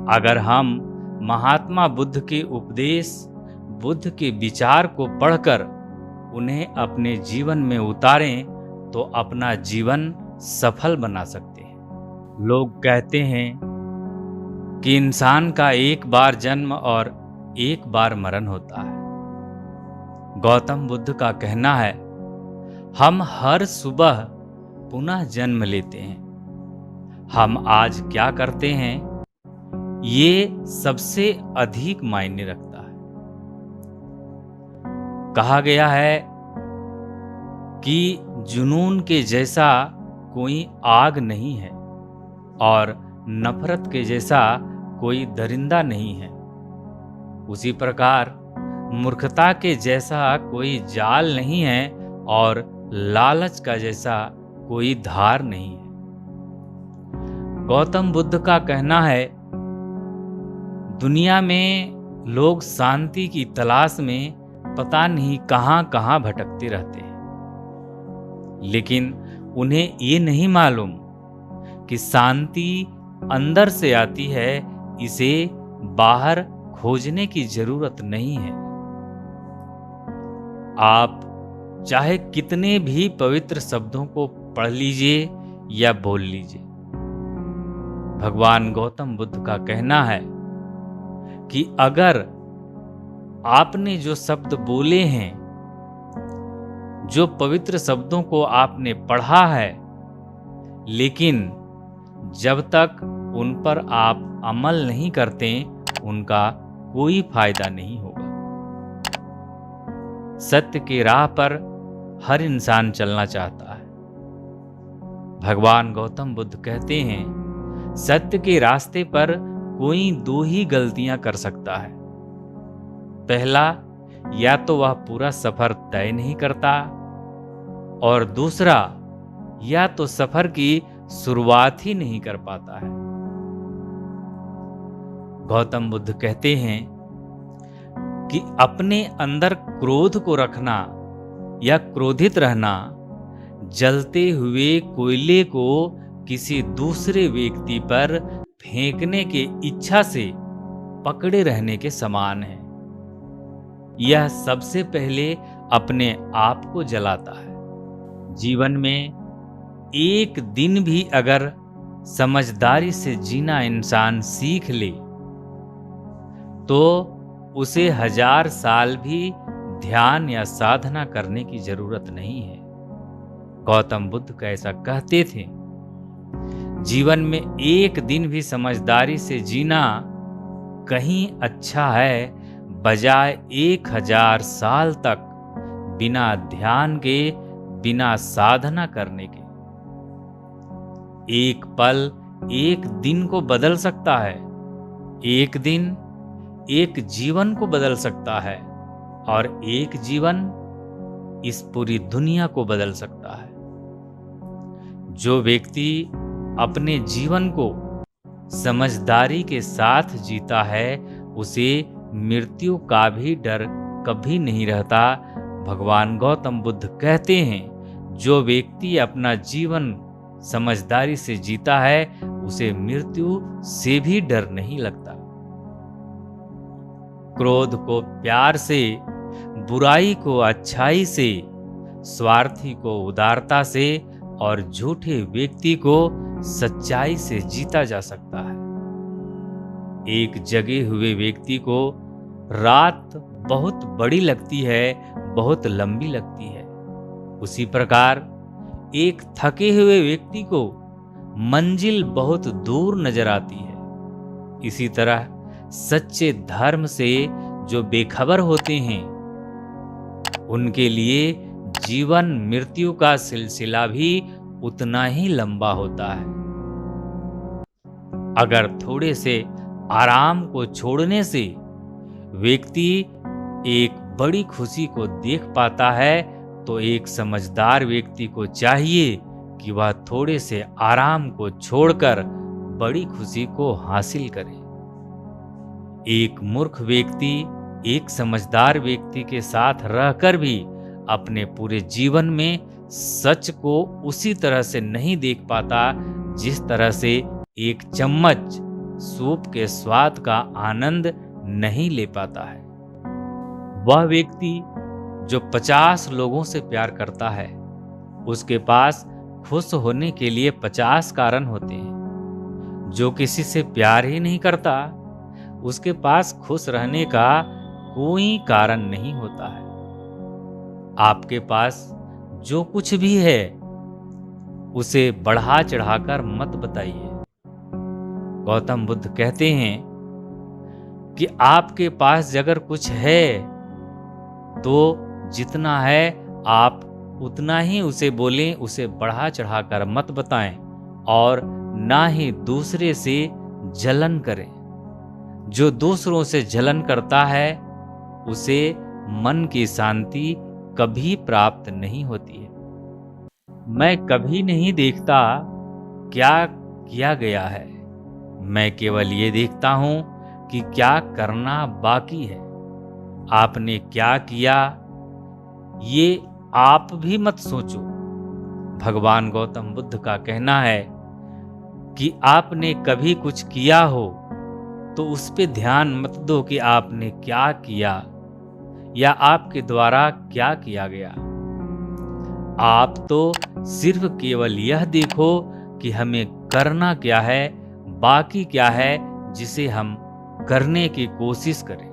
अगर हम महात्मा बुद्ध के उपदेश, बुद्ध के विचार को पढ़कर उन्हें अपने जीवन में उतारें तो अपना जीवन सफल बना सकते हैं। लोग कहते हैं कि इंसान का एक बार जन्म और एक बार मरण होता है। गौतम बुद्ध का कहना है, हम हर सुबह पुनः जन्म लेते हैं। हम आज क्या करते हैं, ये सबसे अधिक मायने रखता है। कहा गया है कि जुनून के जैसा कोई आग नहीं है और नफरत के जैसा कोई दरिंदा नहीं है। उसी प्रकार मूर्खता के जैसा कोई जाल नहीं है और लालच का जैसा कोई धार नहीं है। गौतम बुद्ध का कहना है, दुनिया में लोग शांति की तलाश में पता नहीं कहां कहां भटकते रहते हैं, लेकिन उन्हें ये नहीं मालूम कि शांति अंदर से आती है, इसे बाहर खोजने की जरूरत नहीं है। आप चाहे कितने भी पवित्र शब्दों को पढ़ लीजिए या बोल लीजिए, भगवान गौतम बुद्ध का कहना है कि अगर आपने जो शब्द बोले हैं, जो पवित्र शब्दों को आपने पढ़ा है, लेकिन जब तक उन पर आप अमल नहीं करते, उनका कोई फायदा नहीं होगा। सत्य की राह पर हर इंसान चलना चाहता है। भगवान गौतम बुद्ध कहते हैं, सत्य के रास्ते पर कोई दो ही गलतियां कर सकता है। पहला, या तो वह पूरा सफर तय नहीं करता, और दूसरा, या तो सफर की शुरुआत ही नहीं कर पाता है। गौतम बुद्ध कहते हैं कि अपने अंदर क्रोध को रखना या क्रोधित रहना जलते हुए कोयले को किसी दूसरे व्यक्ति पर फेंकने के इच्छा से पकड़े रहने के समान है। यह सबसे पहले अपने आप को जलाता है। जीवन में एक दिन भी अगर समझदारी से जीना इंसान सीख ले तो उसे 1000 साल भी ध्यान या साधना करने की जरूरत नहीं है। गौतम बुद्ध कैसा कहते थे, जीवन में एक दिन भी समझदारी से जीना कहीं अच्छा है, बजाय 1000 साल तक बिना ध्यान के, बिना साधना करने के। एक पल एक दिन को बदल सकता है, एक दिन एक जीवन को बदल सकता है, और एक जीवन इस पूरी दुनिया को बदल सकता है। जो व्यक्ति अपने जीवन को समझदारी के साथ जीता है, उसे मृत्यु का भी डर कभी नहीं रहता। भगवान गौतम बुद्ध कहते हैं, जो व्यक्ति अपना जीवन समझदारी से जीता है, उसे मृत्यु से भी डर नहीं लगता। क्रोध को प्यार से, बुराई को अच्छाई से, स्वार्थी को उदारता से और झूठे व्यक्ति को सच्चाई से जीता जा सकता है। एक जगे हुए व्यक्ति को रात बहुत बड़ी लगती है, बहुत लंबी लगती है। उसी प्रकार एक थके हुए व्यक्ति को मंजिल बहुत दूर नजर आती है। इसी तरह सच्चे धर्म से जो बेखबर होते हैं, उनके लिए जीवन मृत्यु का सिलसिला भी उतना ही लंबा होता है। अगर थोड़े से आराम को छोड़ने से व्यक्ति एक बड़ी खुशी को देख पाता है, तो एक समझदार व्यक्ति को चाहिए कि वह थोड़े से आराम को छोड़कर बड़ी खुशी को हासिल करे। एक मूर्ख व्यक्ति एक समझदार व्यक्ति के साथ रहकर भी अपने पूरे जीवन में सच को उसी तरह से नहीं देख पाता जिस तरह से एक चम्मच सूप के स्वाद का आनंद नहीं ले पाता है। वह व्यक्ति जो 50 लोगों से प्यार करता है, उसके पास खुश होने के लिए 50 कारण होते हैं। जो किसी से प्यार ही नहीं करता, उसके पास खुश रहने का कोई कारण नहीं होता है। आपके पास जो कुछ भी है, उसे बढ़ा चढ़ाकर मत बताइए। गौतम बुद्ध कहते हैं कि आपके पास अगर कुछ है तो जितना है आप उतना ही उसे बोलें, उसे बढ़ा चढ़ाकर मत बताएं और ना ही दूसरे से जलन करें। जो दूसरों से जलन करता है, उसे मन की शांति कभी प्राप्त नहीं होती है। मैं कभी नहीं देखता क्या किया गया है, मैं केवल ये देखता हूं कि क्या करना बाकी है। आपने क्या किया, ये आप भी मत सोचो। भगवान गौतम बुद्ध का कहना है कि आपने कभी कुछ किया हो तो उस पे ध्यान मत दो कि आपने क्या किया या आपके द्वारा क्या किया गया। आप तो सिर्फ केवल यह देखो कि हमें करना क्या है, बाकी क्या है, जिसे हम करने की कोशिश करें।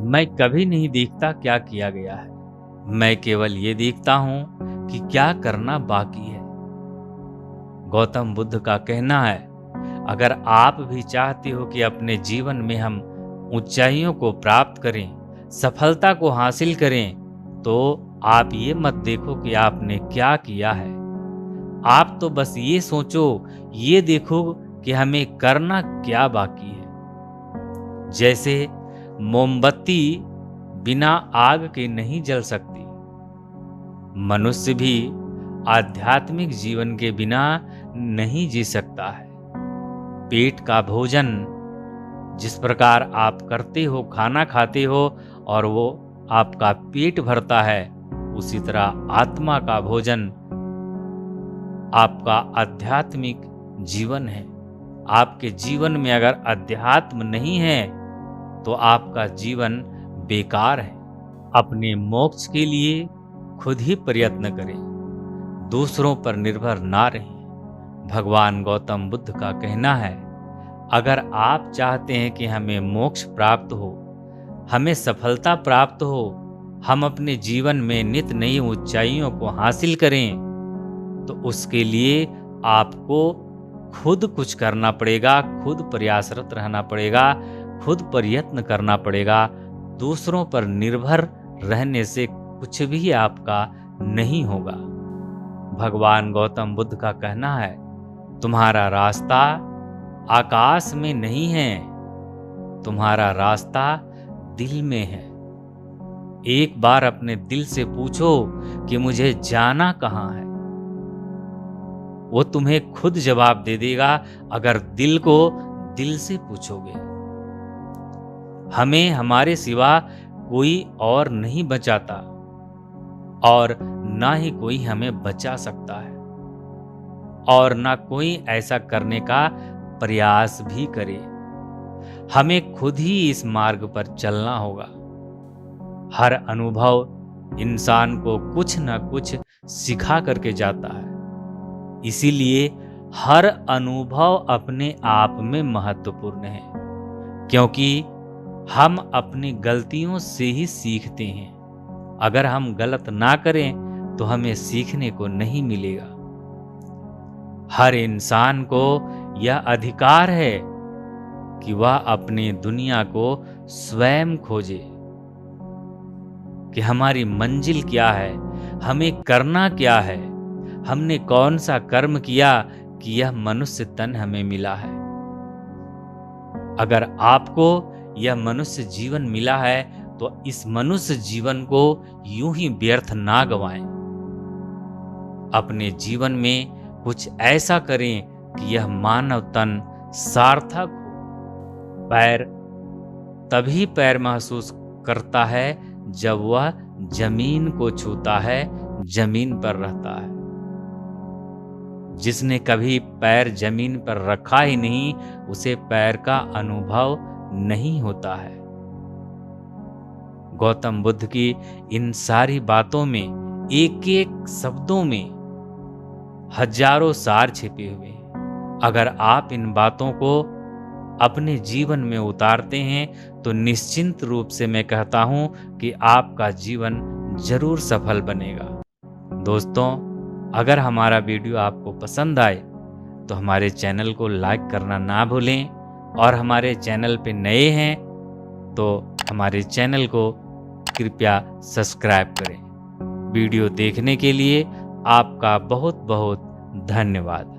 मैं कभी नहीं देखता क्या किया गया है, मैं केवल ये देखता हूं कि क्या करना बाकी है। गौतम बुद्ध का कहना है, अगर आप भी चाहते हो कि अपने जीवन में हम ऊंचाइयों को प्राप्त करें, सफलता को हासिल करें, तो आप ये मत देखो कि आपने क्या किया है। आप तो बस ये सोचो, ये देखो कि हमें करना क्या बाकी है। जैसे मोमबत्ती बिना आग के नहीं जल सकती, मनुष्य भी आध्यात्मिक जीवन के बिना नहीं जी सकता है। पेट का भोजन जिस प्रकार आप करते हो, खाना खाते हो और वो आपका पेट भरता है, उसी तरह आत्मा का भोजन आपका आध्यात्मिक जीवन है। आपके जीवन में अगर अध्यात्म नहीं है तो आपका जीवन बेकार है। अपने मोक्ष के लिए खुद ही प्रयत्न करें, दूसरों पर निर्भर ना रहें। भगवान गौतम बुद्ध का कहना है, अगर आप चाहते हैं कि हमें मोक्ष प्राप्त हो, हमें सफलता प्राप्त हो, हम अपने जीवन में नित नई ऊंचाइयों को हासिल करें, तो उसके लिए आपको खुद कुछ करना पड़ेगा, खुद प्रयासरत रहना पड़ेगा, खुद प्रयत्न करना पड़ेगा। दूसरों पर निर्भर रहने से कुछ भी आपका नहीं होगा। भगवान गौतम बुद्ध का कहना है, तुम्हारा रास्ता आकाश में नहीं है, तुम्हारा रास्ता दिल में है। एक बार अपने दिल से पूछो कि मुझे जाना कहाँ है। वो तुम्हें खुद जवाब दे देगा, अगर दिल को दिल से पूछोगे। हमें हमारे सिवा कोई और नहीं बचाता और ना ही कोई हमें बचा सकता है, और ना कोई ऐसा करने का प्रयास भी करे। हमें खुद ही इस मार्ग पर चलना होगा। हर अनुभव इंसान को कुछ न कुछ सिखा करके जाता है, इसीलिए हर अनुभव अपने आप में महत्वपूर्ण है, क्योंकि हम अपनी गलतियों से ही सीखते हैं। अगर हम गलत ना करें तो हमें सीखने को नहीं मिलेगा। हर इंसान को यह अधिकार है कि वह अपनी दुनिया को स्वयं खोजे कि हमारी मंजिल क्या है, हमें करना क्या है, हमने कौन सा कर्म किया कि यह मनुष्य तन हमें मिला है। अगर आपको यह मनुष्य जीवन मिला है तो इस मनुष्य जीवन को यूं ही व्यर्थ ना गवाएं। अपने जीवन में कुछ ऐसा करें कि यह मानव तन सार्थक हो। पैर तभी पैर महसूस करता है जब वह जमीन को छूता है, जमीन पर रहता है। जिसने कभी पैर जमीन पर रखा ही नहीं, उसे पैर का अनुभव नहीं होता है। गौतम बुद्ध की इन सारी बातों में, एक एक शब्दों में हजारों सार छिपे हुए हैं। अगर आप इन बातों को अपने जीवन में उतारते हैं तो निश्चिंत रूप से मैं कहता हूं कि आपका जीवन जरूर सफल बनेगा। दोस्तों, अगर हमारा वीडियो आपको पसंद आए तो हमारे चैनल को लाइक करना ना भूलें, और हमारे चैनल पे नए हैं तो हमारे चैनल को कृपया सब्सक्राइब करें। वीडियो देखने के लिए आपका बहुत बहुत धन्यवाद।